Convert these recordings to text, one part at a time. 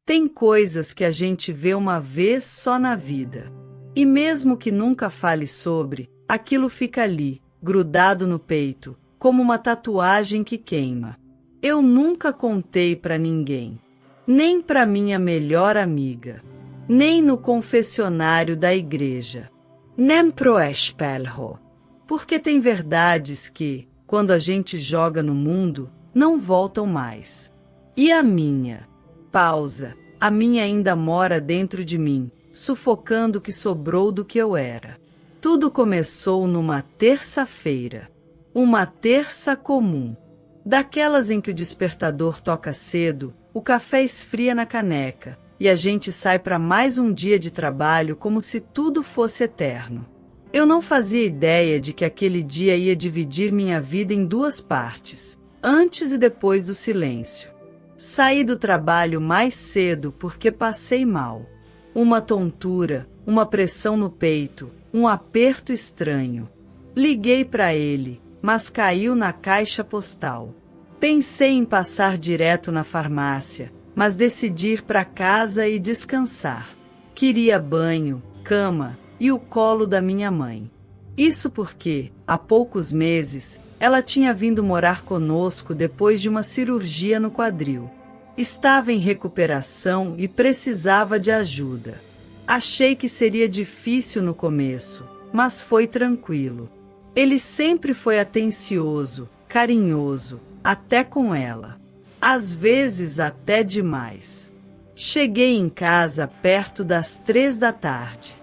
Tem coisas que a gente vê uma vez só na vida. E mesmo que nunca fale sobre, aquilo fica ali, grudado no peito, como uma tatuagem que queima. Eu nunca contei pra ninguém. Nem pra minha melhor amiga. Nem no confessionário da igreja. Nem pro espelho. Porque tem verdades que, quando a gente joga no mundo, não voltam mais. E a minha? Pausa. A minha ainda mora dentro de mim, sufocando o que sobrou do que eu era. Tudo começou numa terça-feira. Uma terça comum. Daquelas em que o despertador toca cedo, o café esfria na caneca, e a gente sai para mais um dia de trabalho como se tudo fosse eterno. Eu não fazia ideia de que aquele dia ia dividir minha vida em duas partes, antes e depois do silêncio. Saí do trabalho mais cedo porque passei mal. Uma tontura, uma pressão no peito, um aperto estranho. Liguei para ele, mas caiu na caixa postal. Pensei em passar direto na farmácia, mas decidi ir para casa e descansar. Queria banho, cama e o colo da minha mãe. Isso porque, há poucos meses, ela tinha vindo morar conosco depois de uma cirurgia no quadril. Estava em recuperação e precisava de ajuda. Achei que seria difícil no começo, mas foi tranquilo. Ele sempre foi atencioso, carinhoso, até com ela. Às vezes até demais. Cheguei em casa perto das 3 da tarde.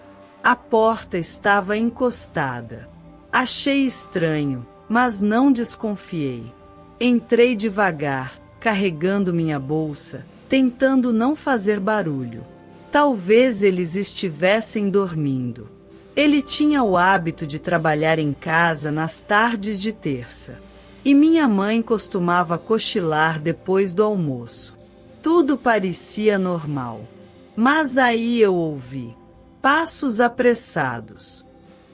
A porta estava encostada. Achei estranho, mas não desconfiei. Entrei devagar, carregando minha bolsa, tentando não fazer barulho. Talvez eles estivessem dormindo. Ele tinha o hábito de trabalhar em casa nas tardes de terça. E minha mãe costumava cochilar depois do almoço. Tudo parecia normal. Mas aí eu ouvi passos apressados.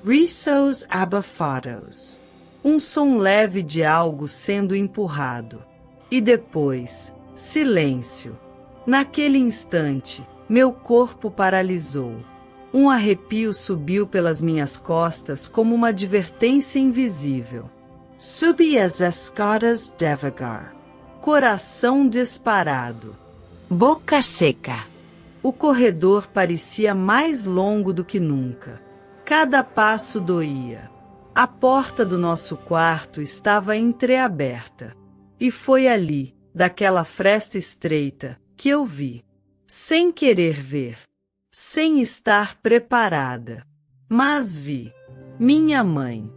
Risos abafados. Um som leve de algo sendo empurrado. E depois, silêncio. Naquele instante, meu corpo paralisou. Um arrepio subiu pelas minhas costas como uma advertência invisível. Subi as escadas devagar. Coração disparado. Boca seca. O corredor parecia mais longo do que nunca. Cada passo doía. A porta do nosso quarto estava entreaberta. E foi ali, daquela fresta estreita, que eu vi. Sem querer ver. Sem estar preparada. Mas vi. Minha mãe.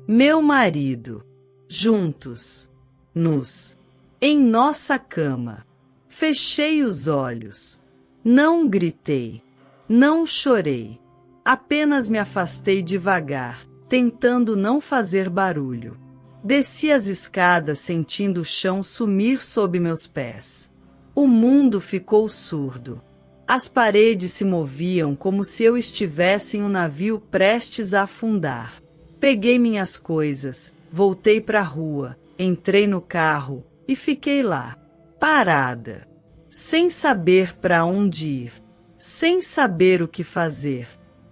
Meu marido. Juntos. Nus. Em nossa cama. Fechei os olhos. Não gritei. Não chorei. Apenas me afastei devagar, tentando não fazer barulho. Desci as escadas sentindo o chão sumir sob meus pés. O mundo ficou surdo. As paredes se moviam como se eu estivesse em um navio prestes a afundar. Peguei minhas coisas, voltei para a rua, entrei no carro e fiquei lá, parada, sem saber para onde ir, sem saber o que fazer.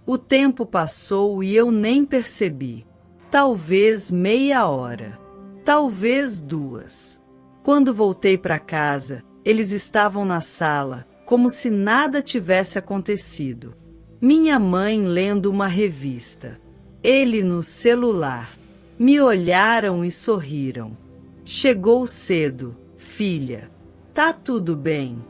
O tempo passou e eu nem percebi. Talvez meia hora, talvez 2. Quando voltei para casa, eles estavam na sala, como se nada tivesse acontecido. Minha mãe lendo uma revista. Ele no celular. Me olharam e sorriram. Chegou cedo, filha. Tá tudo bem?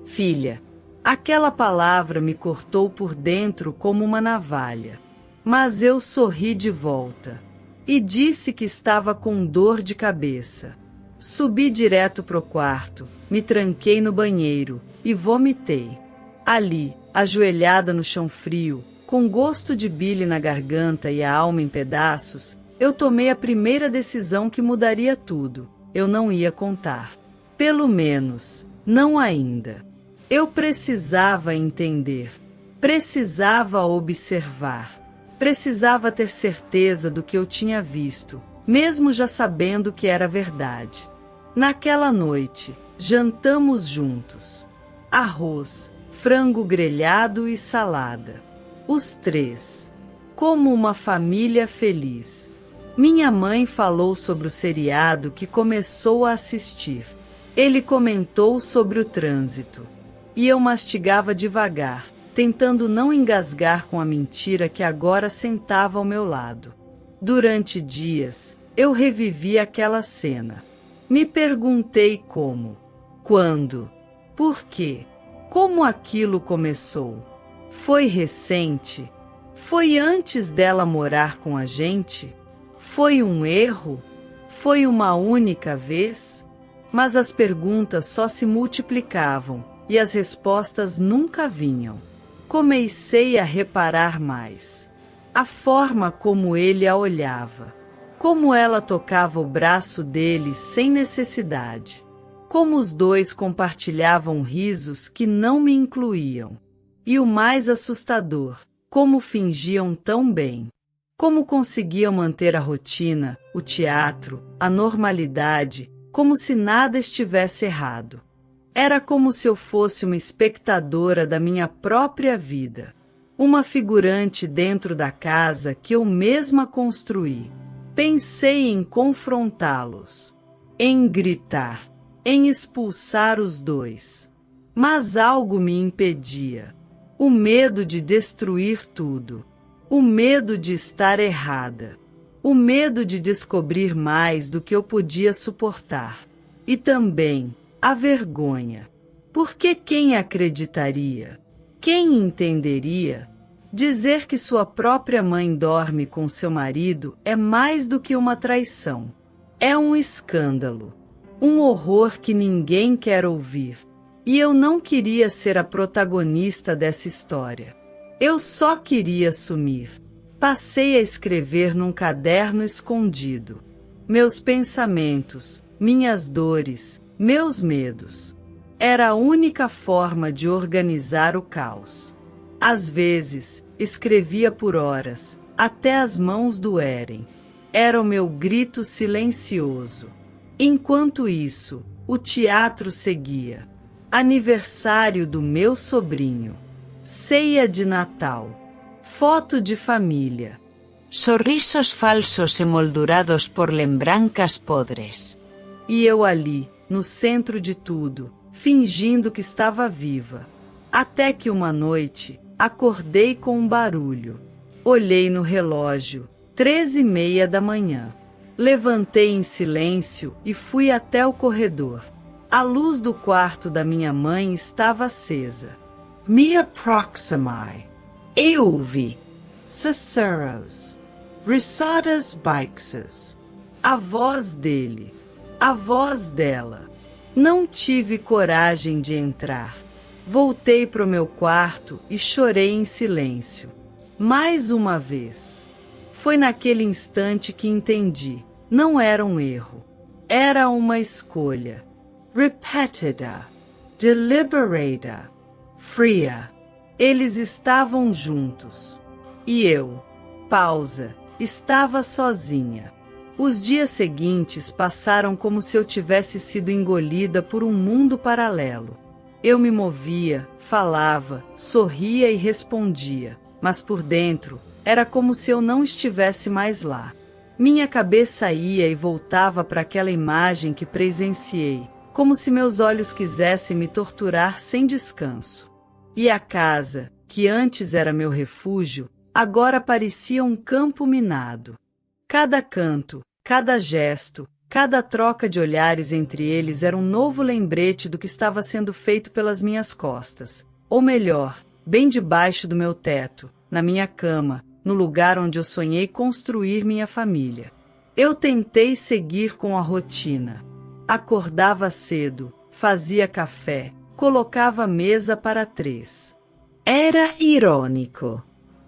Filha. Aquela palavra me cortou por dentro como uma navalha. Mas eu sorri de volta. E disse que estava com dor de cabeça. Subi direto pro quarto, me tranquei no banheiro e vomitei. Ali, ajoelhada no chão frio, com gosto de bile na garganta e a alma em pedaços, eu tomei a primeira decisão que mudaria tudo. Eu não ia contar. Pelo menos, não ainda. Eu precisava entender. Precisava observar. Precisava ter certeza do que eu tinha visto, mesmo já sabendo que era verdade. Naquela noite, jantamos juntos. arroz, frango grelhado e salada. Os três. Como uma família feliz. Minha mãe falou sobre o seriado que começou a assistir. Ele comentou sobre o trânsito. E eu mastigava devagar, tentando não engasgar com a mentira que agora sentava ao meu lado. Durante dias, eu revivi aquela cena. Me perguntei como, quando, por quê, como aquilo começou. Foi recente? Foi antes dela morar com a gente? Foi um erro? Foi uma única vez? Mas as perguntas só se multiplicavam e as respostas nunca vinham. Comecei a reparar mais. A forma como ele a olhava. Como ela tocava o braço dele sem necessidade. Como os dois compartilhavam risos que não me incluíam. E o mais assustador, como fingiam tão bem. Como conseguiam manter a rotina, o teatro, a normalidade, como se nada estivesse errado. Era como se eu fosse uma espectadora da minha própria vida. Uma figurante dentro da casa que eu mesma construí. Pensei em confrontá-los, em gritar, em expulsar os dois. Mas algo me impedia. O medo de destruir tudo. O medo de estar errada. O medo de descobrir mais do que eu podia suportar. E também a vergonha. Porque quem acreditaria? Quem entenderia? Dizer que sua própria mãe dorme com seu marido é mais do que uma traição. É um escândalo. Um horror que ninguém quer ouvir. E eu não queria ser a protagonista dessa história. Eu só queria sumir. Passei a escrever num caderno escondido. Meus pensamentos, minhas dores, meus medos. Era a única forma de organizar o caos. Às vezes, escrevia por horas, até as mãos doerem. Era o meu grito silencioso. Enquanto isso, o teatro seguia. Aniversário do meu sobrinho. Ceia de Natal. Foto de família. Sorrisos falsos emoldurados por lembranças podres. E eu ali, no centro de tudo, fingindo que estava viva. Até que uma noite, acordei com um barulho. Olhei no relógio, 13h30 da manhã. Levantei em silêncio e fui até o corredor. A luz do quarto da minha mãe estava acesa. Me aproximai. Eu o vi. Susurros. Risadas baixas. A voz dele. A voz dela. Não tive coragem de entrar. Voltei para o meu quarto e chorei em silêncio. Mais uma vez. Foi naquele instante que entendi. Não era um erro. Era uma escolha. Repetida. Deliberada. Fria. Eles estavam juntos. E eu, pausa, estava sozinha. Os dias seguintes passaram como se eu tivesse sido engolida por um mundo paralelo. Eu me movia, falava, sorria e respondia, mas por dentro, era como se eu não estivesse mais lá. Minha cabeça ia e voltava para aquela imagem que presenciei, como se meus olhos quisessem me torturar sem descanso. E a casa, que antes era meu refúgio, agora parecia um campo minado. Cada canto, cada gesto, cada troca de olhares entre eles era um novo lembrete do que estava sendo feito pelas minhas costas. Ou melhor, bem debaixo do meu teto, na minha cama, no lugar onde eu sonhei construir minha família. Eu tentei seguir com a rotina. Acordava cedo, fazia café, colocava mesa para 3. Era irônico.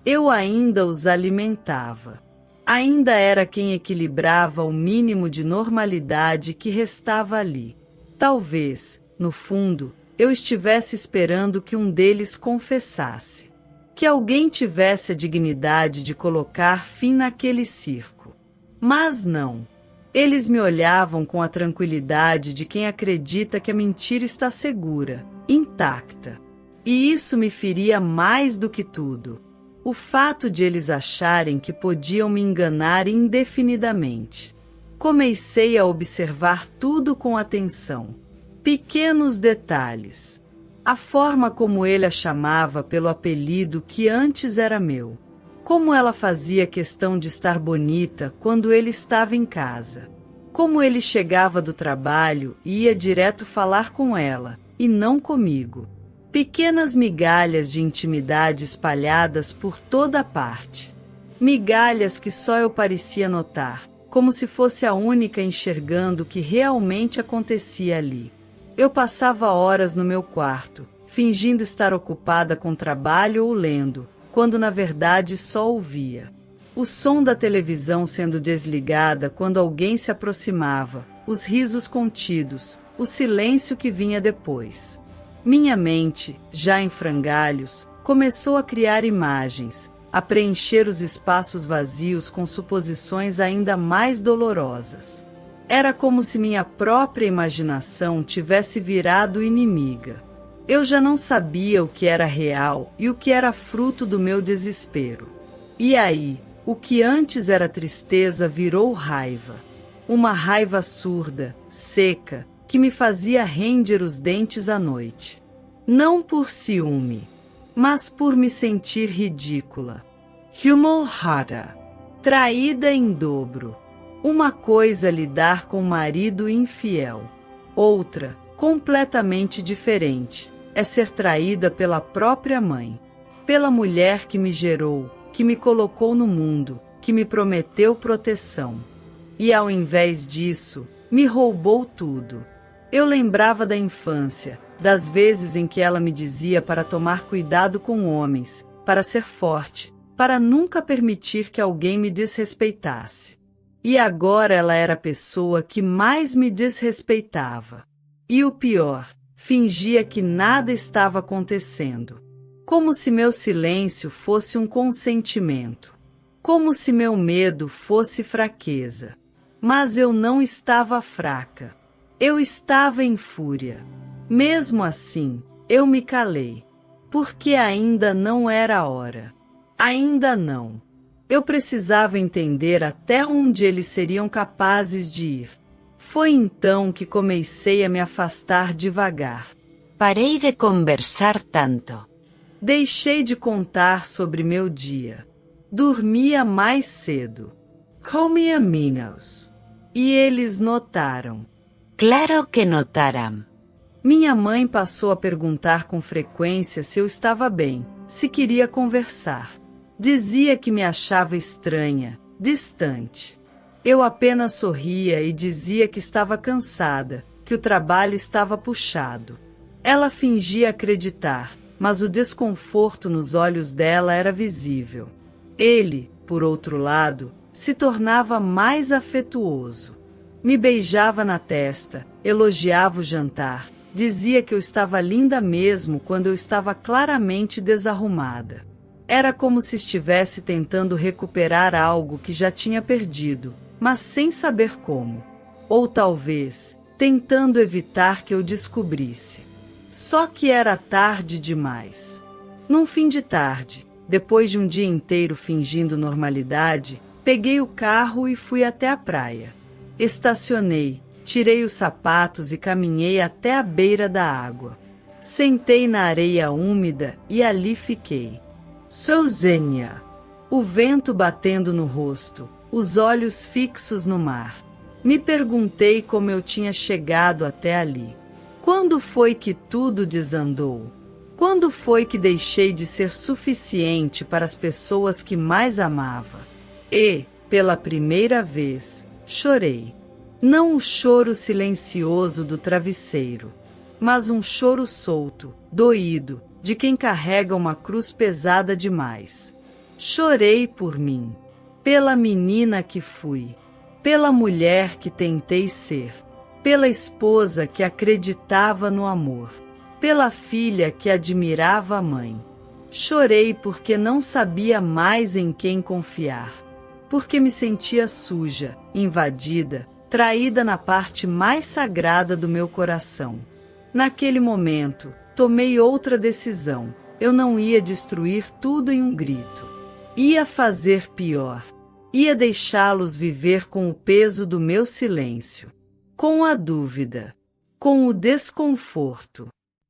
Eu ainda os alimentava. Ainda era quem equilibrava o mínimo de normalidade que restava ali. Talvez, no fundo, eu estivesse esperando que um deles confessasse. Que alguém tivesse a dignidade de colocar fim naquele circo. Mas não. Eles me olhavam com a tranquilidade de quem acredita que a mentira está segura, intacta. E isso me feria mais do que tudo. O fato de eles acharem que podiam me enganar indefinidamente. Comecei a observar tudo com atenção. Pequenos detalhes. A forma como ele a chamava pelo apelido que antes era meu. Como ela fazia questão de estar bonita quando ele estava em casa. Como ele chegava do trabalho e ia direto falar com ela, e não comigo. Pequenas migalhas de intimidade espalhadas por toda parte. Migalhas que só eu parecia notar, como se fosse a única enxergando o que realmente acontecia ali. Eu passava horas no meu quarto, fingindo estar ocupada com trabalho ou lendo, quando na verdade só ouvia. O som da televisão sendo desligada quando alguém se aproximava, os risos contidos, o silêncio que vinha depois. Minha mente, já em frangalhos, começou a criar imagens, a preencher os espaços vazios com suposições ainda mais dolorosas. Era como se minha própria imaginação tivesse virado inimiga. Eu já não sabia o que era real e o que era fruto do meu desespero. E aí, o que antes era tristeza virou raiva. Uma raiva surda, seca, que me fazia render os dentes à noite. Não por ciúme, mas por me sentir ridícula. Humilhada. Traída em dobro. Uma coisa lidar com um marido infiel. Outra, completamente diferente, é ser traída pela própria mãe. Pela mulher que me gerou, que me colocou no mundo, que me prometeu proteção. E ao invés disso, me roubou tudo. Eu lembrava da infância, das vezes em que ela me dizia para tomar cuidado com homens, para ser forte, para nunca permitir que alguém me desrespeitasse. E agora ela era a pessoa que mais me desrespeitava. E o pior, fingia que nada estava acontecendo. Como se meu silêncio fosse um consentimento. Como se meu medo fosse fraqueza. Mas eu não estava fraca. Eu estava em fúria. Mesmo assim, eu me calei. Porque ainda não era a hora. Ainda não. Eu precisava entender até onde eles seriam capazes de ir. Foi então que comecei a me afastar devagar. Parei de conversar tanto. Deixei de contar sobre meu dia. Dormia mais cedo. Comia menos. E eles notaram. Claro que notaram. Minha mãe passou a perguntar com frequência se eu estava bem, se queria conversar. Dizia que me achava estranha, distante. Eu apenas sorria e dizia que estava cansada, que o trabalho estava puxado. Ela fingia acreditar, mas o desconforto nos olhos dela era visível. Ele, por outro lado, se tornava mais afetuoso. Me beijava na testa, elogiava o jantar, dizia que eu estava linda mesmo quando eu estava claramente desarrumada. Era como se estivesse tentando recuperar algo que já tinha perdido, mas sem saber como. Ou talvez, tentando evitar que eu descobrisse. Só que era tarde demais. Num fim de tarde, depois de um dia inteiro fingindo normalidade, peguei o carro e fui até a praia. Estacionei, tirei os sapatos e caminhei até a beira da água. Sentei na areia úmida e ali fiquei. Sozinha. O vento batendo no rosto, os olhos fixos no mar. Me perguntei como eu tinha chegado até ali. Quando foi que tudo desandou? Quando foi que deixei de ser suficiente para as pessoas que mais amava? E, pela primeira vez, chorei. Não o choro silencioso do travesseiro, mas um choro solto, doído, de quem carrega uma cruz pesada demais. Chorei por mim, pela menina que fui, pela mulher que tentei ser, pela esposa que acreditava no amor, pela filha que admirava a mãe. Chorei porque não sabia mais em quem confiar, porque me sentia suja, invadida, traída na parte mais sagrada do meu coração. Naquele momento, tomei outra decisão. Eu não ia destruir tudo em um grito. Ia fazer pior. Ia deixá-los viver com o peso do meu silêncio. Com a dúvida. Com o desconforto.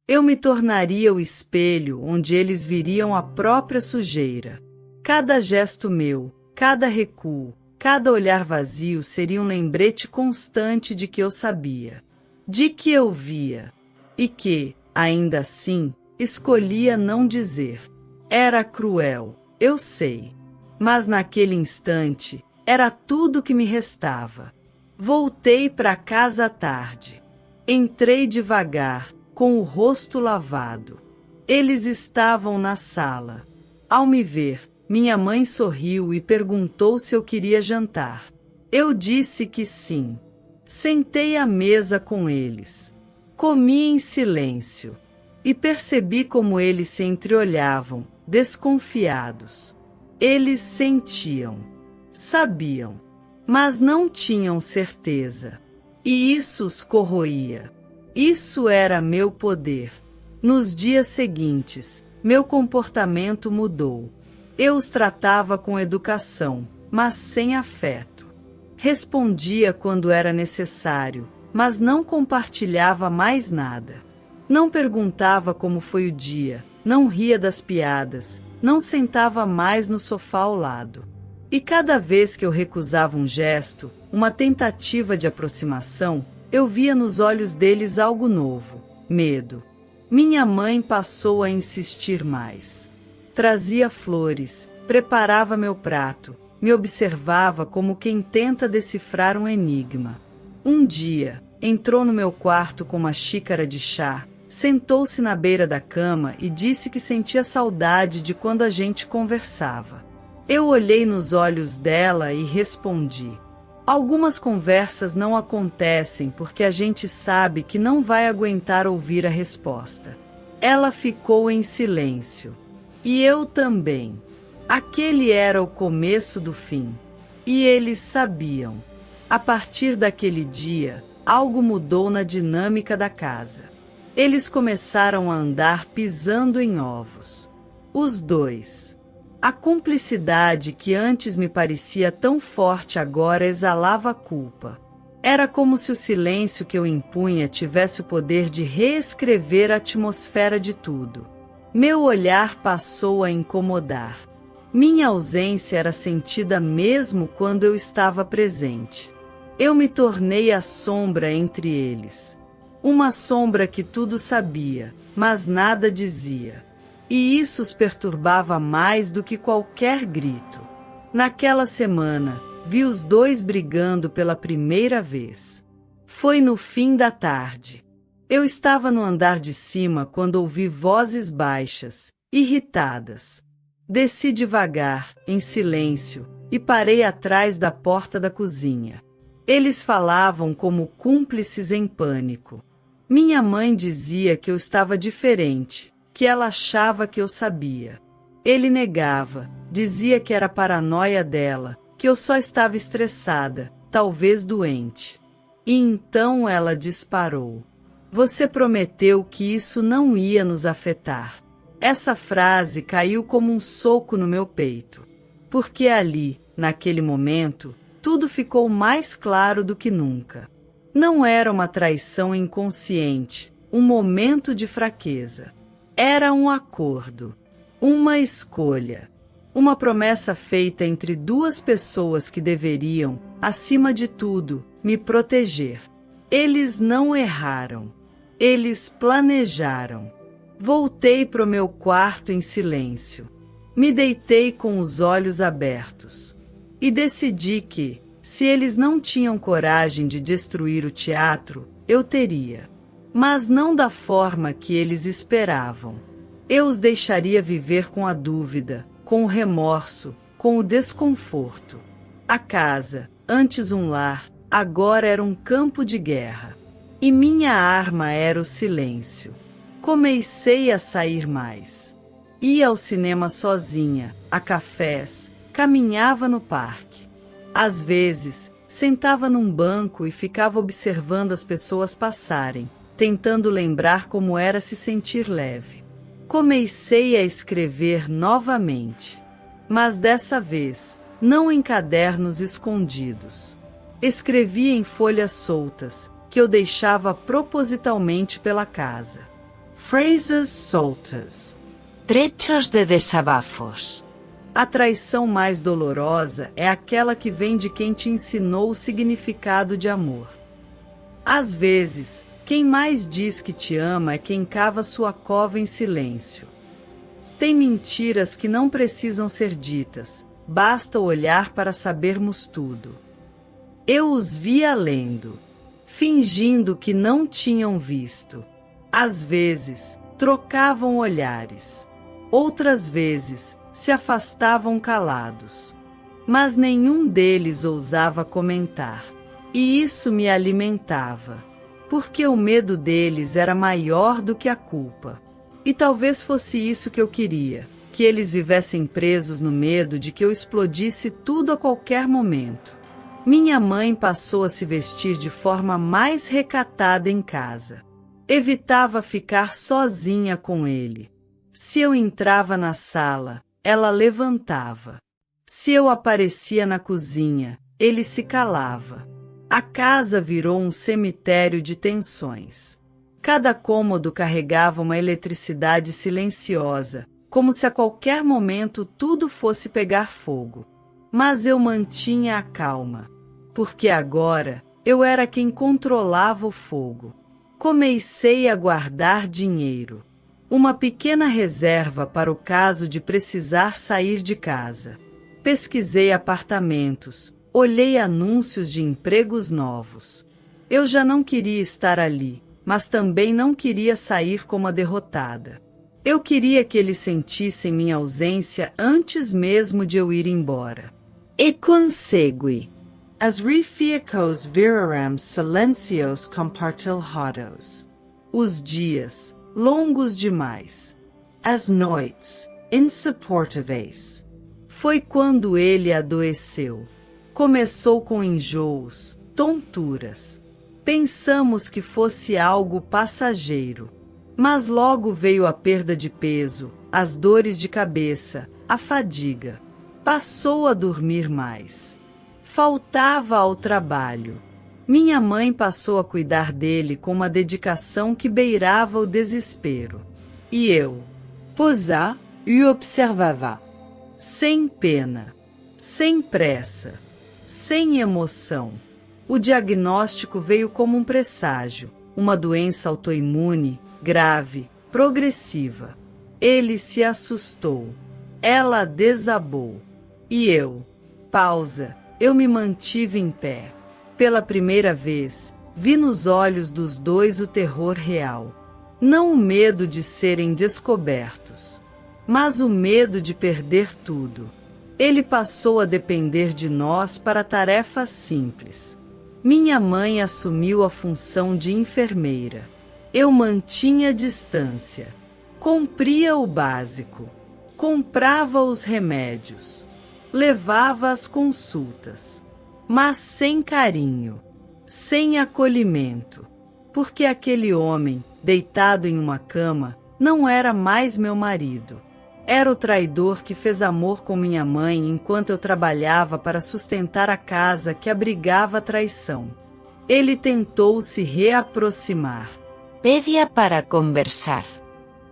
Eu me tornaria o espelho onde eles viriam a própria sujeira. Cada gesto meu, cada recuo, cada olhar vazio seria um lembrete constante de que eu sabia. De que eu via. E que, ainda assim, escolhia não dizer. Era cruel, eu sei. Mas naquele instante, era tudo que me restava. Voltei para casa à tarde. Entrei devagar, com o rosto lavado. Eles estavam na sala. Ao me ver, minha mãe sorriu e perguntou se eu queria jantar. Eu disse que sim. Sentei à mesa com eles. Comi em silêncio. E percebi como eles se entreolhavam, desconfiados. Eles sentiam. Sabiam. Mas não tinham certeza. E isso os corroía. Isso era meu poder. Nos dias seguintes, meu comportamento mudou. Eu os tratava com educação, mas sem afeto. Respondia quando era necessário, mas não compartilhava mais nada. Não perguntava como foi o dia, não ria das piadas, não sentava mais no sofá ao lado. E cada vez que eu recusava um gesto, uma tentativa de aproximação, eu via nos olhos deles algo novo, medo. Minha mãe passou a insistir mais. Trazia flores, preparava meu prato, me observava como quem tenta decifrar um enigma. Um dia, entrou no meu quarto com uma xícara de chá, sentou-se na beira da cama e disse que sentia saudade de quando a gente conversava. Eu olhei nos olhos dela e respondi. Algumas conversas não acontecem porque a gente sabe que não vai aguentar ouvir a resposta. Ela ficou em silêncio. E eu também. Aquele era o começo do fim. E eles sabiam. A partir daquele dia, algo mudou na dinâmica da casa. Eles começaram a andar pisando em ovos. Os dois. A cumplicidade que antes me parecia tão forte agora exalava culpa. Era como se o silêncio que eu impunha tivesse o poder de reescrever a atmosfera de tudo. Meu olhar passou a incomodar. Minha ausência era sentida mesmo quando eu estava presente. Eu me tornei a sombra entre eles. Uma sombra que tudo sabia, mas nada dizia. E isso os perturbava mais do que qualquer grito. Naquela semana, vi os dois brigando pela primeira vez. Foi no fim da tarde. Eu estava no andar de cima quando ouvi vozes baixas, irritadas. Desci devagar, em silêncio, e parei atrás da porta da cozinha. Eles falavam como cúmplices em pânico. Minha mãe dizia que eu estava diferente, que ela achava que eu sabia. Ele negava, dizia que era paranoia dela, que eu só estava estressada, talvez doente. E então ela disparou. Você prometeu que isso não ia nos afetar. Essa frase caiu como um soco no meu peito. Porque ali, naquele momento, tudo ficou mais claro do que nunca. Não era uma traição inconsciente, um momento de fraqueza. Era um acordo, uma escolha, uma promessa feita entre duas pessoas que deveriam, acima de tudo, me proteger. Eles não erraram. Eles planejaram. Voltei para o meu quarto em silêncio. Me deitei com os olhos abertos. E decidi que, se eles não tinham coragem de destruir o teatro, eu teria. Mas não da forma que eles esperavam. Eu os deixaria viver com a dúvida, com o remorso, com o desconforto. A casa, antes um lar, agora era um campo de guerra. E minha arma era o silêncio. Comecei a sair mais. Ia ao cinema sozinha, a cafés, caminhava no parque. Às vezes, Sentava num banco e ficava observando as pessoas passarem, tentando lembrar como era se sentir leve. Comecei a escrever novamente, mas dessa vez, não em cadernos escondidos. Escrevia em folhas soltas, que eu deixava propositalmente pela casa. Phrases soltas. Trechos de desabafos. A traição mais dolorosa é aquela que vem de quem te ensinou o significado de amor. Às vezes, quem mais diz que te ama é quem cava sua cova em silêncio. Tem mentiras que não precisam ser ditas, basta olhar para sabermos tudo. Eu os via lendo, fingindo que não tinham visto. Às vezes, trocavam olhares. Outras vezes, se afastavam calados. Mas nenhum deles ousava comentar. E isso me alimentava, porque o medo deles era maior do que a culpa. E talvez fosse isso que eu queria, que eles vivessem presos no medo de que eu explodisse tudo a qualquer momento. Minha mãe passou a se vestir de forma mais recatada em casa. Evitava ficar sozinha com ele. Se eu entrava na sala, ela levantava. Se eu aparecia na cozinha, ele se calava. A casa virou um cemitério de tensões. Cada cômodo carregava uma eletricidade silenciosa, como se a qualquer momento tudo fosse pegar fogo. Mas eu mantinha a calma, porque agora eu era quem controlava o fogo. Comecei a guardar dinheiro. Uma pequena reserva para o caso de precisar sair de casa. Pesquisei apartamentos, olhei anúncios de empregos novos. Eu já não queria estar ali, mas também não queria sair como a derrotada. Eu queria que eles sentissem minha ausência antes mesmo de eu ir embora. E consegui. As refiacos viraram silencios compartilhados. Os dias, longos demais. As noites, insuportáveis. Foi quando ele adoeceu. Começou com enjoos, tonturas. Pensamos que fosse algo passageiro. Mas logo veio a perda de peso, as dores de cabeça, a fadiga. Passou a dormir mais. Faltava ao trabalho. Minha mãe passou a cuidar dele com uma dedicação que beirava o desespero. E eu, Posa e observava. sem pena, sem pressa, sem emoção. O diagnóstico veio como um presságio, uma doença autoimune, grave, progressiva. Ele se assustou. Ela desabou. E eu, pausa, eu me mantive em pé. Pela primeira vez, vi nos olhos dos dois o terror real. Não o medo de serem descobertos, mas o medo de perder tudo. Ele passou a depender de nós para tarefas simples. Minha mãe assumiu a função de enfermeira. Eu mantinha distância. Cumpria o básico. Comprava os remédios. Levava as consultas. Mas sem carinho. Sem acolhimento. Porque aquele homem, deitado em uma cama, não era mais meu marido. Era o traidor que fez amor com minha mãe enquanto eu trabalhava para sustentar a casa que abrigava a traição. Ele tentou se reaproximar. Pedia para conversar.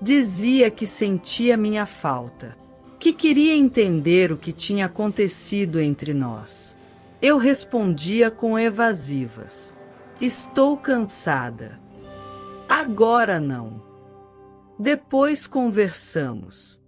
Dizia que sentia minha falta, que queria entender o que tinha acontecido entre nós. Eu respondia com evasivas. Estou cansada. Agora não. Depois conversamos.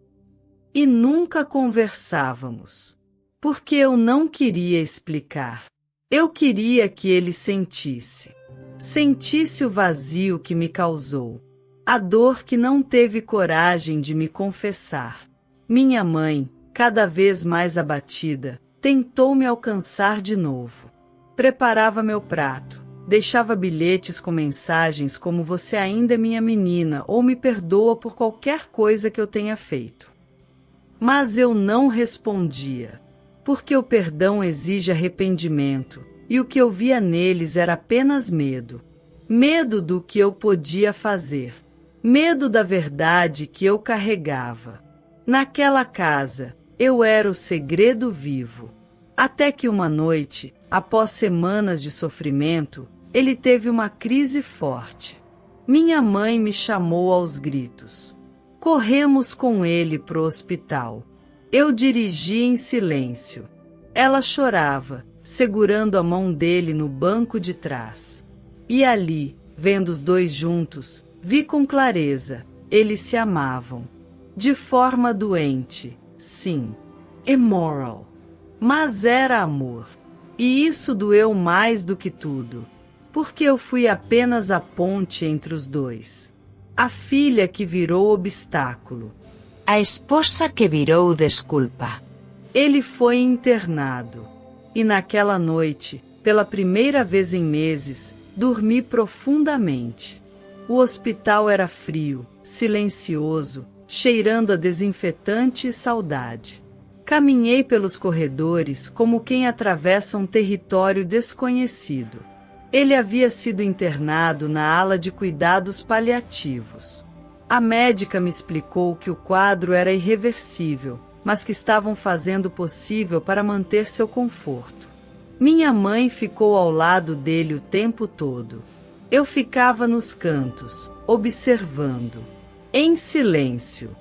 E nunca conversávamos, porque eu não queria explicar. Eu queria que ele sentisse. Sentisse o vazio que me causou, a dor que não teve coragem de me confessar. Minha mãe, cada vez mais abatida, tentou me alcançar de novo. Preparava meu prato, deixava bilhetes com mensagens como "Você ainda é minha menina" ou "Me perdoa por qualquer coisa que eu tenha feito". Mas eu não respondia, porque o perdão exige arrependimento, e o que eu via neles era apenas medo. Medo do que eu podia fazer. Medo da verdade que eu carregava. Naquela casa, eu era o segredo vivo. Até que uma noite, após semanas de sofrimento, ele teve uma crise forte. Minha mãe me chamou aos gritos. Corremos com ele pro hospital. Eu dirigi em silêncio. Ela chorava, segurando a mão dele no banco de trás. E ali, vendo os dois juntos, vi com clareza, eles se amavam. De forma doente, sim. Immoral. Mas era amor. E isso doeu mais do que tudo. Porque eu fui apenas a ponte entre os dois. A filha que virou obstáculo. A esposa que virou desculpa. Ele foi internado. E naquela noite, pela primeira vez em meses, dormi profundamente. O hospital era frio, silencioso, cheirando a desinfetante e saudade. Caminhei pelos corredores como quem atravessa um território desconhecido. Ele havia sido internado na ala de cuidados paliativos. A médica me explicou que o quadro era irreversível, mas que estavam fazendo o possível para manter seu conforto. Minha mãe ficou ao lado dele o tempo todo. Eu ficava nos cantos, observando, em silêncio.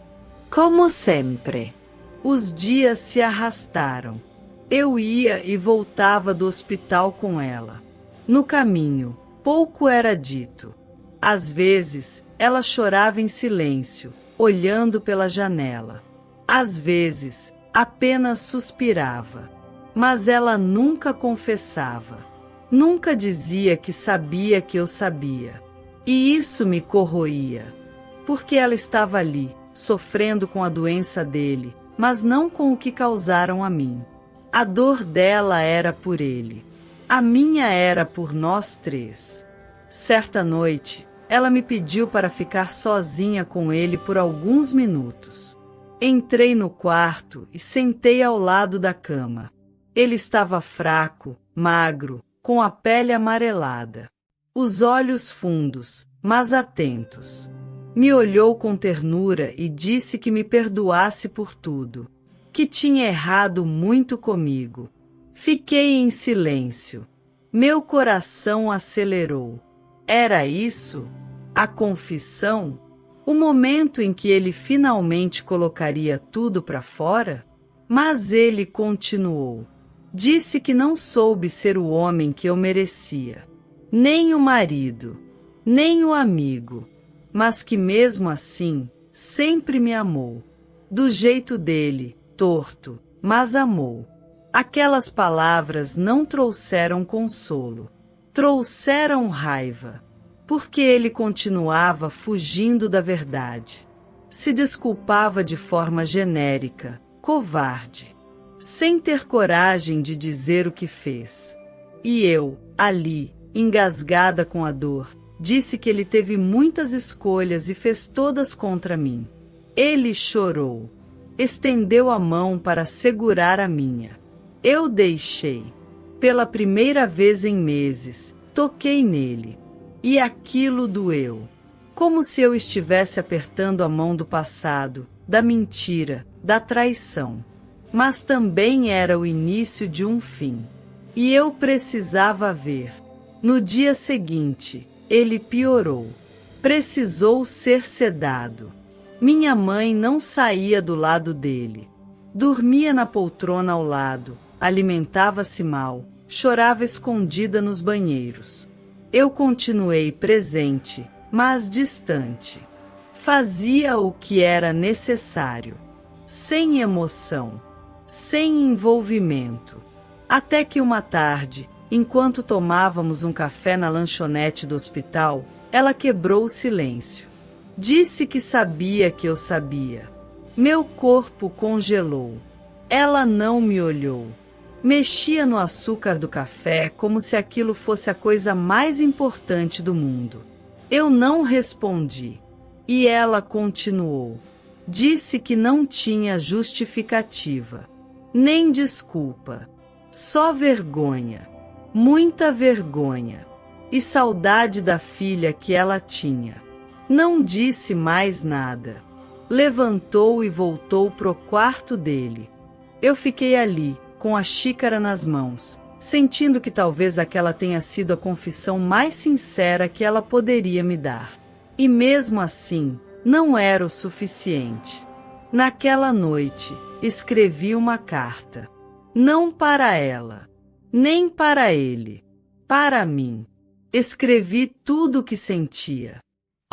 Como sempre. Os dias se arrastaram. Eu ia e voltava do hospital com ela. No caminho, pouco era dito. Às vezes, ela chorava em silêncio, olhando pela janela. Às vezes, apenas suspirava. Mas ela nunca confessava. Nunca dizia que sabia que eu sabia. E isso me corroía. Porque ela estava ali, sofrendo com a doença dele, mas não com o que causaram a mim. A dor dela era por ele. A minha era por nós três. Certa noite, ela me pediu para ficar sozinha com ele por alguns minutos. Entrei no quarto e sentei ao lado da cama. Ele estava fraco, magro, com a pele amarelada. Os olhos fundos, mas atentos. Me olhou com ternura e disse que me perdoasse por tudo. Que tinha errado muito comigo. Fiquei em silêncio. Meu coração acelerou. Era isso? A confissão? O momento em que ele finalmente colocaria tudo para fora? Mas ele continuou. Disse que não soube ser o homem que eu merecia. Nem o marido, nem o amigo. Mas que mesmo assim, sempre me amou. Do jeito dele, torto, mas amou. Aquelas palavras não trouxeram consolo. Trouxeram raiva. Porque ele continuava fugindo da verdade. Se desculpava de forma genérica, covarde. Sem ter coragem de dizer o que fez. E eu, ali, engasgada com a dor, disse que ele teve muitas escolhas e fez todas contra mim. Ele chorou. Estendeu a mão para segurar a minha. Eu deixei. Pela primeira vez em meses, toquei nele. E aquilo doeu. Como se eu estivesse apertando a mão do passado, da mentira, da traição. Mas também era o início de um fim. E eu precisava ver. No dia seguinte, ele piorou. Precisou ser sedado. Minha mãe não saía do lado dele. Dormia na poltrona ao lado, alimentava-se mal, chorava escondida nos banheiros. Eu continuei presente, mas distante. Fazia o que era necessário. Sem emoção. Sem envolvimento. Até que uma tarde, enquanto tomávamos um café na lanchonete do hospital, ela quebrou o silêncio. Disse que sabia que eu sabia. Meu corpo congelou. Ela não me olhou. Mexia no açúcar do café como se aquilo fosse a coisa mais importante do mundo. Eu não respondi. E ela continuou. Disse que não tinha justificativa. Nem desculpa. Só vergonha. muita vergonha e saudade da filha que ela tinha. Não disse mais nada. Levantou e voltou pro quarto dele. Eu fiquei ali, com a xícara nas mãos, sentindo que talvez aquela tenha sido a confissão mais sincera que ela poderia me dar. E mesmo assim, não era o suficiente. Naquela noite, escrevi uma carta. Não para ela, nem para ele, para mim. Escrevi tudo o que sentia.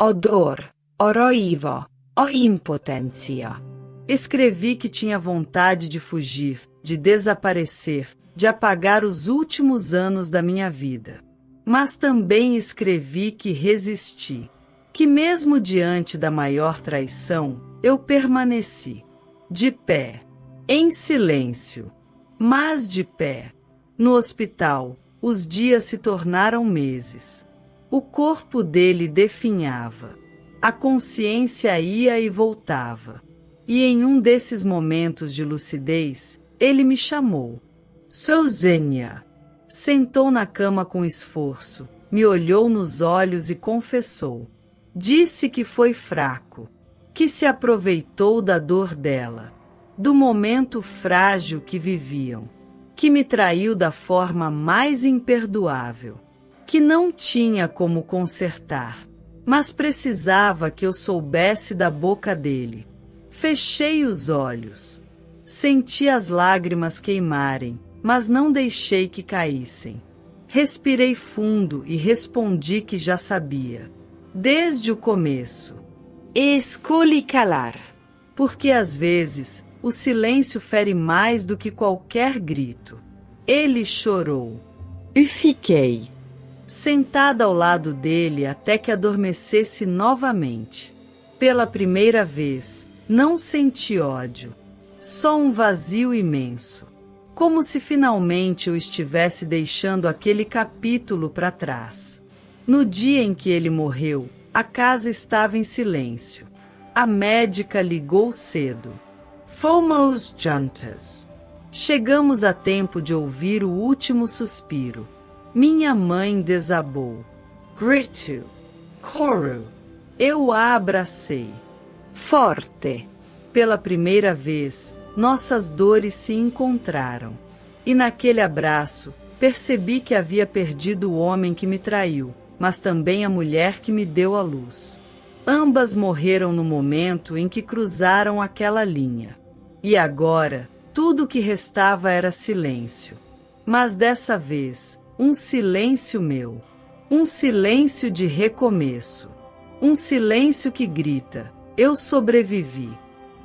O dor, o roivo, o impotência. Escrevi que tinha vontade de fugir, de desaparecer, de apagar os últimos anos da minha vida. Mas também escrevi que resisti, que mesmo diante da maior traição, eu permaneci, de pé, em silêncio, mas de pé. No hospital, os dias se tornaram meses. O corpo dele definhava. A consciência ia e voltava. E em um desses momentos de lucidez, ele me chamou. Sozinha. Sentou na cama com esforço, me olhou nos olhos e confessou. Disse que foi fraco, que se aproveitou da dor dela, do momento frágil que viviam, que me traiu da forma mais imperdoável, que não tinha como consertar, mas precisava que eu soubesse da boca dele. Fechei os olhos. Senti as lágrimas queimarem, mas não deixei que caíssem. Respirei fundo e respondi que já sabia, desde o começo. Escolhi calar. Porque às vezes o silêncio fere mais do que qualquer grito. Ele chorou. E fiquei sentada ao lado dele até que adormecesse novamente. Pela primeira vez, não senti ódio, só um vazio imenso, como se finalmente eu estivesse deixando aquele capítulo para trás. No dia em que ele morreu, a casa estava em silêncio. A médica ligou cedo. Fomos juntas. Chegamos a tempo de ouvir o último suspiro. Minha mãe desabou. Gritu. Coro. Eu a abracei. forte. Pela primeira vez, nossas dores se encontraram. E naquele abraço, percebi que havia perdido o homem que me traiu, mas também a mulher que me deu a luz. Ambas morreram no momento em que cruzaram aquela linha. E agora, tudo o que restava era silêncio. Mas dessa vez, um silêncio meu. Um silêncio de recomeço. Um silêncio que grita: eu sobrevivi.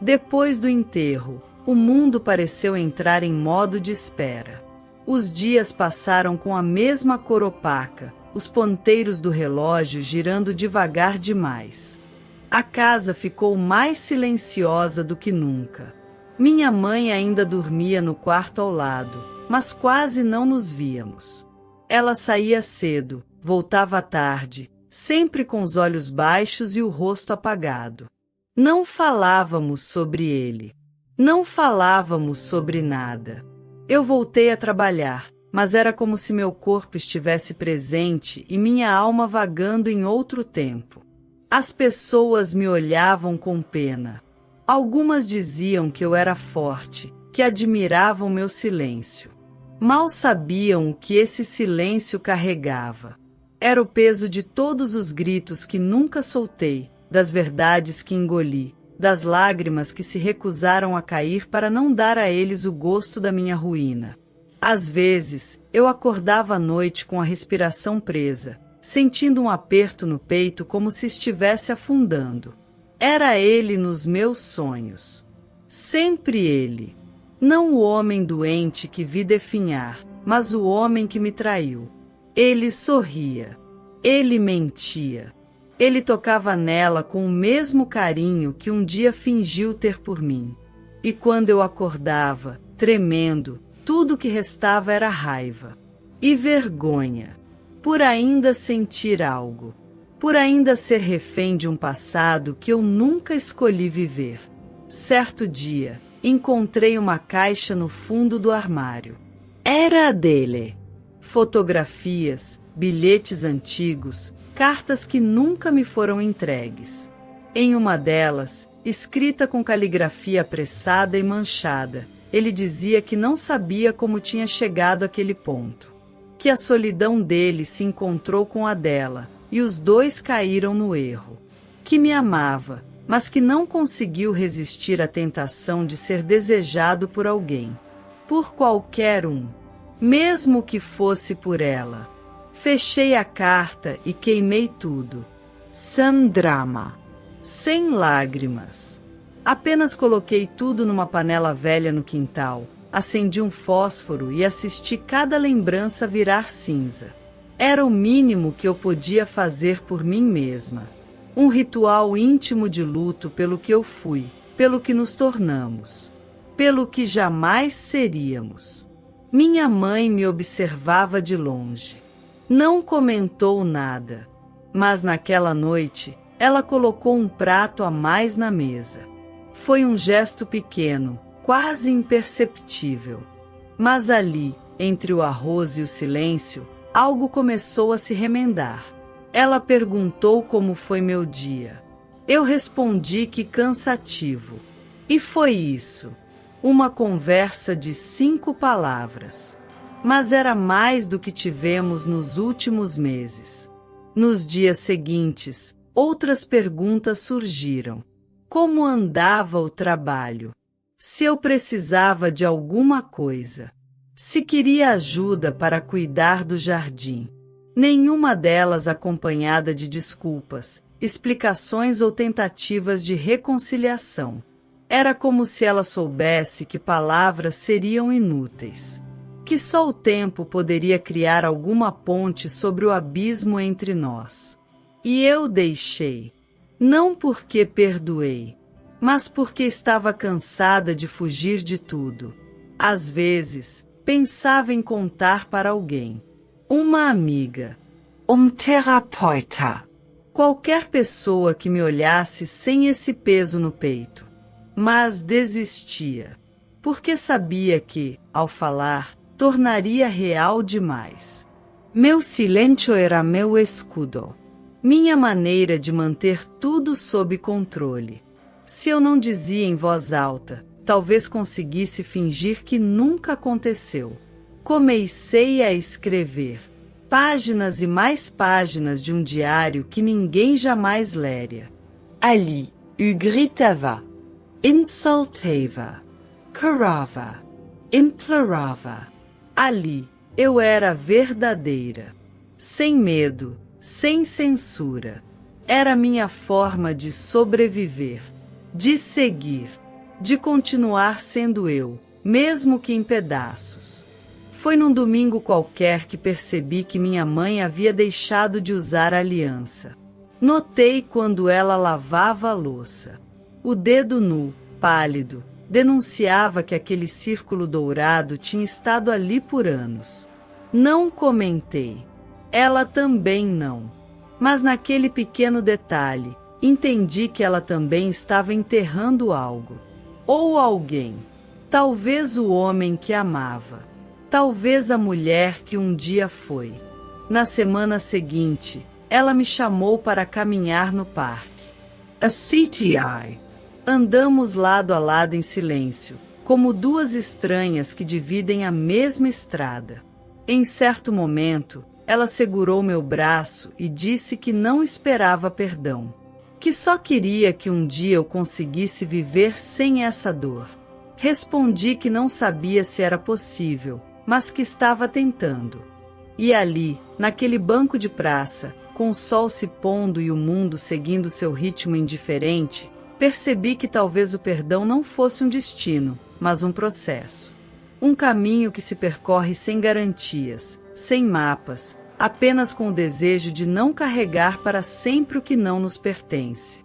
Depois do enterro, o mundo pareceu entrar em modo de espera. Os dias passaram com a mesma cor opaca, os ponteiros do relógio girando devagar demais. A casa ficou mais silenciosa do que nunca. Minha mãe ainda dormia no quarto ao lado, mas quase não nos víamos. Ela saía cedo, voltava à tarde, sempre com os olhos baixos e o rosto apagado. Não falávamos sobre ele. Não falávamos sobre nada. Eu voltei a trabalhar, mas era como se meu corpo estivesse presente e minha alma vagando em outro tempo. As pessoas me olhavam com pena. Algumas diziam que eu era forte, que admiravam meu silêncio. Mal sabiam o que esse silêncio carregava. Era o peso de todos os gritos que nunca soltei, das verdades que engoli, das lágrimas que se recusaram a cair para não dar a eles o gosto da minha ruína. Às vezes, eu acordava à noite com a respiração presa, sentindo um aperto no peito como se estivesse afundando. Era ele nos meus sonhos. Sempre ele. Não o homem doente que vi definhar, mas o homem que me traiu. Ele sorria. Ele mentia. Ele tocava nela com o mesmo carinho que um dia fingiu ter por mim. E quando eu acordava, tremendo, tudo o que restava era raiva. E vergonha. Por ainda sentir algo. Por ainda ser refém de um passado que eu nunca escolhi viver. Certo dia, encontrei uma caixa no fundo do armário. Era dele. fotografias, bilhetes antigos, cartas que nunca me foram entregues. Em uma delas, escrita com caligrafia apressada e manchada, ele dizia que não sabia como tinha chegado àquele ponto. Que a solidão dele se encontrou com a dela, e os dois caíram no erro. Que me amava, mas que não conseguiu resistir à tentação de ser desejado por alguém. Por qualquer um. Mesmo que fosse por ela. Fechei a carta e queimei tudo. Sem drama. Sem lágrimas. Apenas coloquei tudo numa panela velha no quintal, acendi um fósforo e assisti cada lembrança virar cinza. Era o mínimo que eu podia fazer por mim mesma. Um ritual íntimo de luto pelo que eu fui, pelo que nos tornamos, pelo que jamais seríamos. Minha mãe me observava de longe. Não comentou nada, mas naquela noite, ela colocou um prato a mais na mesa. Foi um gesto pequeno, quase imperceptível. Mas ali, entre o arroz e o silêncio, algo começou a se remendar. Ela perguntou como foi meu dia. Eu respondi que cansativo. E foi isso. Uma conversa de 5 palavras. Mas era mais do que tivemos nos últimos meses. Nos dias seguintes, outras perguntas surgiram. Como andava o trabalho? Se eu precisava de alguma coisa? Se queria ajuda para cuidar do jardim? Nenhuma delas acompanhada de desculpas, explicações ou tentativas de reconciliação. Era como se ela soubesse que palavras seriam inúteis. Que só o tempo poderia criar alguma ponte sobre o abismo entre nós. E eu deixei. Não porque perdoei, mas porque estava cansada de fugir de tudo. Às vezes, pensava em contar para alguém. Uma amiga. Terapeuta. Qualquer pessoa que me olhasse sem esse peso no peito. Mas desistia. Porque sabia que, ao falar, tornaria real demais. Meu silêncio era meu escudo. Minha maneira de manter tudo sob controle. Se eu não dizia em voz alta, talvez conseguisse fingir que nunca aconteceu. Comecei a escrever. Páginas e mais páginas de um diário que ninguém jamais leria. Ali, eu gritava. Insultava. Carava. Implorava. Ali, eu era verdadeira. Sem medo. Sem censura. Era minha forma de sobreviver, de seguir, de continuar sendo eu, mesmo que em pedaços. Foi num domingo qualquer que percebi que minha mãe havia deixado de usar a aliança. Notei quando ela lavava a louça. O dedo nu, pálido, denunciava que aquele círculo dourado tinha estado ali por anos. Não comentei. Ela também não. Mas naquele pequeno detalhe, entendi que ela também estava enterrando algo. Ou alguém. Talvez o homem que amava. Talvez a mulher que um dia foi. Na semana seguinte, ela me chamou para caminhar no parque. A CTI. Andamos lado a lado em silêncio, como duas estranhas que dividem a mesma estrada. Em certo momento, ela segurou meu braço e disse que não esperava perdão. Que só queria que um dia eu conseguisse viver sem essa dor. Respondi que não sabia se era possível, mas que estava tentando. E ali, naquele banco de praça, com o sol se pondo e o mundo seguindo seu ritmo indiferente, percebi que talvez o perdão não fosse um destino, mas um processo. Um caminho que se percorre sem garantias, sem mapas, apenas com o desejo de não carregar para sempre o que não nos pertence.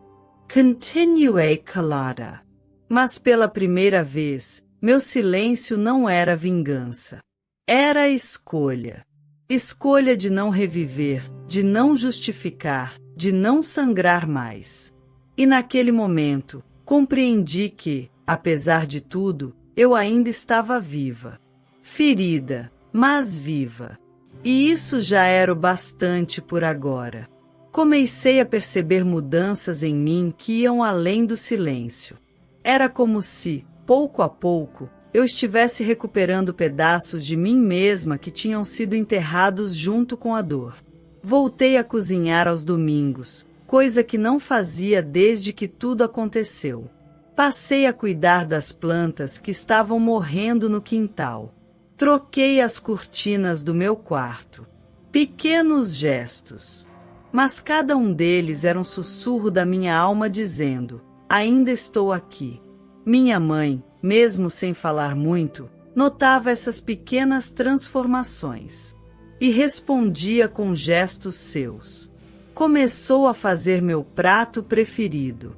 Continuei calada. Mas pela primeira vez, meu silêncio não era vingança. Era escolha. Escolha de não reviver, de não justificar, de não sangrar mais. E naquele momento, compreendi que, apesar de tudo, eu ainda estava viva. Ferida, mas viva. E isso já era o bastante por agora. Comecei a perceber mudanças em mim que iam além do silêncio. Era como se, pouco a pouco, eu estivesse recuperando pedaços de mim mesma que tinham sido enterrados junto com a dor. Voltei a cozinhar aos domingos, coisa que não fazia desde que tudo aconteceu. Passei a cuidar das plantas que estavam morrendo no quintal. Troquei as cortinas do meu quarto. Pequenos gestos. Mas cada um deles era um sussurro da minha alma dizendo: ainda estou aqui. Minha mãe, mesmo sem falar muito, notava essas pequenas transformações. E respondia com gestos seus. Começou a fazer meu prato preferido.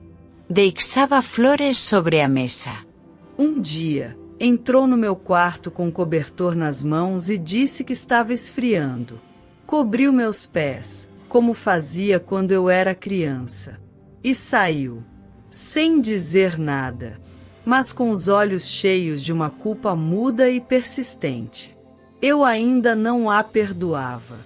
Deixava flores sobre a mesa. Um dia, entrou no meu quarto com um cobertor nas mãos e disse que estava esfriando. Cobriu meus pés, como fazia quando eu era criança. E saiu, sem dizer nada, mas com os olhos cheios de uma culpa muda e persistente. Eu ainda não a perdoava.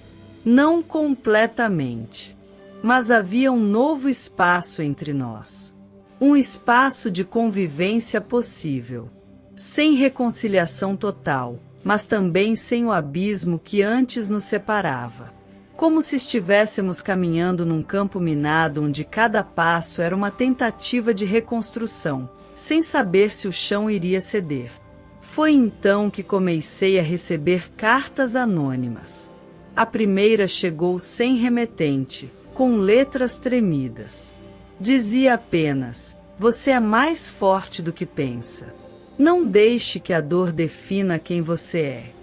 Não completamente. Mas havia um novo espaço entre nós. Um espaço de convivência possível. Sem reconciliação total, mas também sem o abismo que antes nos separava. Como se estivéssemos caminhando num campo minado onde cada passo era uma tentativa de reconstrução, sem saber se o chão iria ceder. Foi então que comecei a receber cartas anônimas. A primeira chegou sem remetente, com letras tremidas. Dizia apenas: você é mais forte do que pensa. Não deixe que a dor defina quem você é.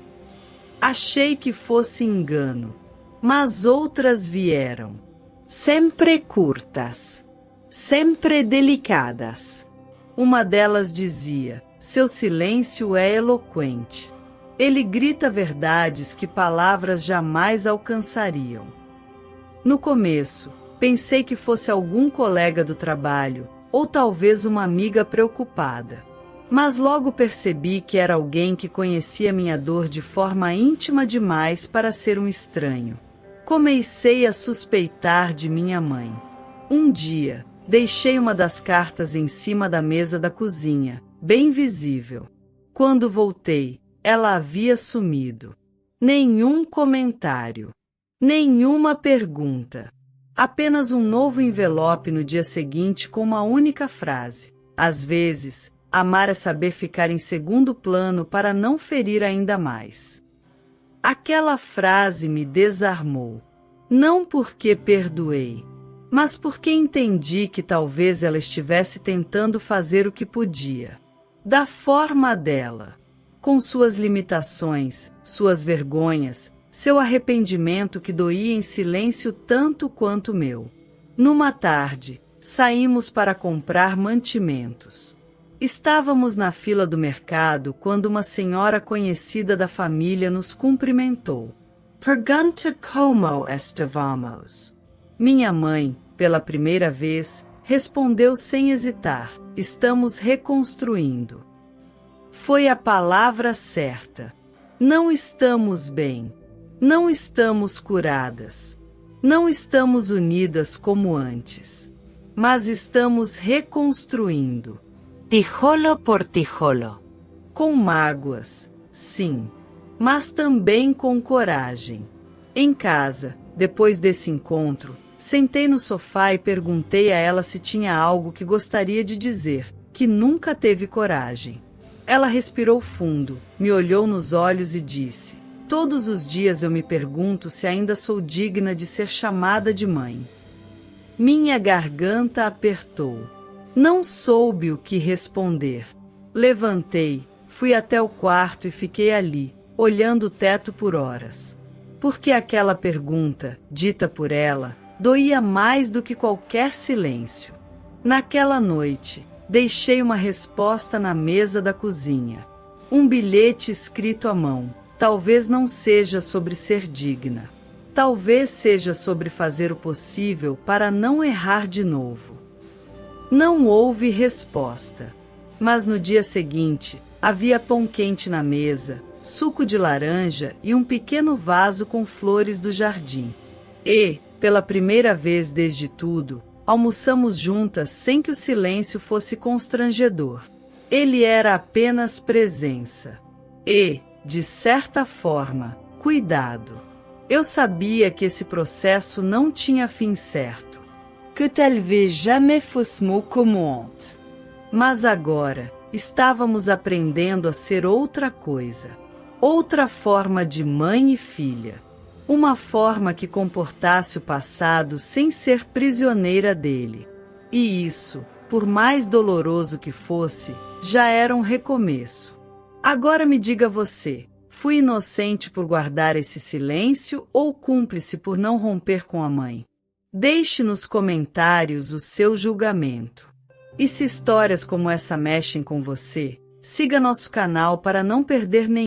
Achei que fosse engano, mas outras vieram. Sempre curtas, sempre delicadas. Uma delas dizia: seu silêncio é eloquente. Ele grita verdades que palavras jamais alcançariam. No começo, pensei que fosse algum colega do trabalho, ou talvez uma amiga preocupada. Mas logo percebi que era alguém que conhecia minha dor de forma íntima demais para ser um estranho. Comecei a suspeitar de minha mãe. Um dia, deixei uma das cartas em cima da mesa da cozinha, bem visível. Quando voltei, ela havia sumido. Nenhum comentário. Nenhuma pergunta. Apenas um novo envelope no dia seguinte com uma única frase. Às vezes, amar é saber ficar em segundo plano para não ferir ainda mais. Aquela frase me desarmou. Não porque perdoei, mas porque entendi que talvez ela estivesse tentando fazer o que podia. Da forma dela. Com suas limitações, suas vergonhas, seu arrependimento que doía em silêncio tanto quanto o meu. Numa tarde, saímos para comprar mantimentos. Estávamos na fila do mercado quando uma senhora conhecida da família nos cumprimentou. Pergunta como estávamos. Minha mãe, pela primeira vez, respondeu sem hesitar: estamos reconstruindo. Foi a palavra certa. Não estamos bem. Não estamos curadas. Não estamos unidas como antes. Mas estamos reconstruindo. Tijolo por tijolo. Com mágoas, sim. Mas também com coragem. Em casa, depois desse encontro, sentei no sofá e perguntei a ela se tinha algo que gostaria de dizer, que nunca teve coragem. Ela respirou fundo, me olhou nos olhos e disse: todos os dias eu me pergunto se ainda sou digna de ser chamada de mãe. Minha garganta apertou. Não soube o que responder. Levantei, fui até o quarto e fiquei ali, olhando o teto por horas. Porque aquela pergunta, dita por ela, doía mais do que qualquer silêncio. Naquela noite, deixei uma resposta na mesa da cozinha. Um bilhete escrito à mão. Talvez não seja sobre ser digna. Talvez seja sobre fazer o possível para não errar de novo. Não houve resposta. Mas no dia seguinte, havia pão quente na mesa, suco de laranja e um pequeno vaso com flores do jardim. E, pela primeira vez desde tudo, almoçamos juntas sem que o silêncio fosse constrangedor. Ele era apenas presença. E, de certa forma, cuidado. Eu sabia que esse processo não tinha fim certo. Que talvez jamais fôssemos como antes. Mas agora, estávamos aprendendo a ser outra coisa. Outra forma de mãe e filha. Uma forma que comportasse o passado sem ser prisioneira dele. E isso, por mais doloroso que fosse, já era um recomeço. Agora me diga você, fui inocente por guardar esse silêncio ou cúmplice por não romper com a mãe? Deixe nos comentários o seu julgamento. E se histórias como essa mexem com você, siga nosso canal para não perder nenhum.